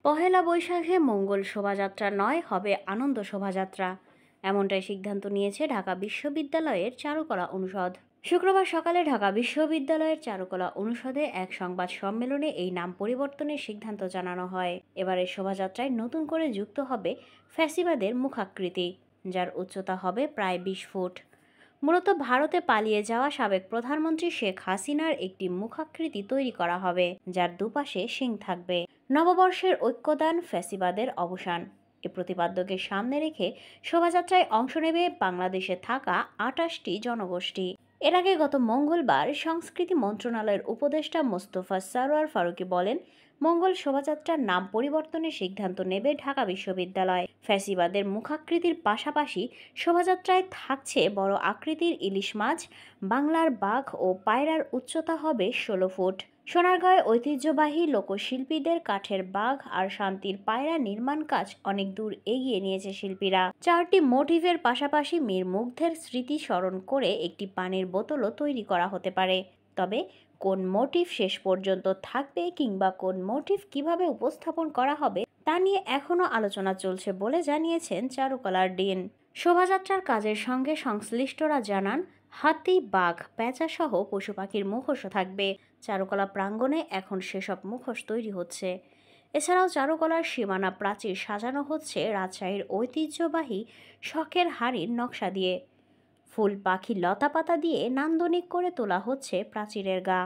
পহেলা বৈশাখে মঙ্গল শোভাযাত্রা নয়, হবে আনন্দ শোভাযাত্রা। এমনটাই সিদ্ধান্ত নিয়েছে ঢাকা বিশ্ববিদ্যালয়ের চারুকলা অনুষদ। শুক্রবার সকালে ঢাকা বিশ্ববিদ্যালয়ের চারুকলা অনুষদে এক সংবাদ সম্মেলনে এই নাম পরিবর্তনের সিদ্ধান্ত জানানো হয়। এবারের শোভাযাত্রায় নতুন করে যুক্ত হবে ফ্যাসিবাদের মুখাকৃতি, যার উচ্চতা হবে প্রায় 20 ফুট। মূলত ভারতে পালিয়ে যাওয়া সাবেক প্রধানমন্ত্রী শেখ হাসিনার একটি মুখাকৃতি তৈরি করা হবে, যার দুপাশে শিং থাকবে। নববর্ষের ঐক্যদান, ফ্যাসিবাদের অবসান, এ প্রতিপাদ্যকে সামনে রেখে শোভাযাত্রায় অংশ নেবে বাংলাদেশে থাকা 28টি জনগোষ্ঠী। এর আগে গত মঙ্গলবার সংস্কৃতি মন্ত্রণালয়ের উপদেষ্টা মোস্তফা সরোয়ার ফারুকী বলেন, মঙ্গল শোভাযাত্রার নাম পরিবর্তনের সিদ্ধান্ত নেবে ঢাকা বিশ্ববিদ্যালয়। ফ্যাসিবাদের মুখাকৃতির পাশাপাশি শোভাযাত্রায় থাকছে বড় আকৃতির ইলিশ মাছ, বাংলার বাঘ ও পায়রার উচ্চতা হবে 16 ফুট। সোনারগাঁয়ে ঐতিহ্যবাহী লোকশিল্পীদের কাঠের বাঘ আর শান্তির পায়রা নির্মাণ কাজ অনেক দূর এগিয়ে নিয়েছে শিল্পীরা। 4টি মোটিভের পাশাপাশি মীর মুগ্ধের স্মৃতি স্মরণ করে একটি পানির বোতলও তৈরি করা হতে পারে। তবে কোন মোটিভ শেষ পর্যন্ত থাকবে কিংবা কোন মোটিভ কিভাবে উপস্থাপন করা হবে তা নিয়ে এখনও আলোচনা চলছে বলে জানিয়েছেন চারুকলার ডিন। শোভাযাত্রার কাজের সঙ্গে সংশ্লিষ্টরা জানান, হাতি, বাঘ, পেঁচা সহ পশু পাখির মুখোশও থাকবে। চারুকলা প্রাঙ্গণে এখন সেসব মুখোশ তৈরি হচ্ছে। এছাড়াও চারুকলার সীমানা প্রাচীর সাজানো হচ্ছে রাজশাহীর ঐতিহ্যবাহী শখের হাড়ির নকশা দিয়ে। ফুল, পাখি, লতাপাতা দিয়ে নান্দনিক করে তোলা হচ্ছে প্রাচীরের গা।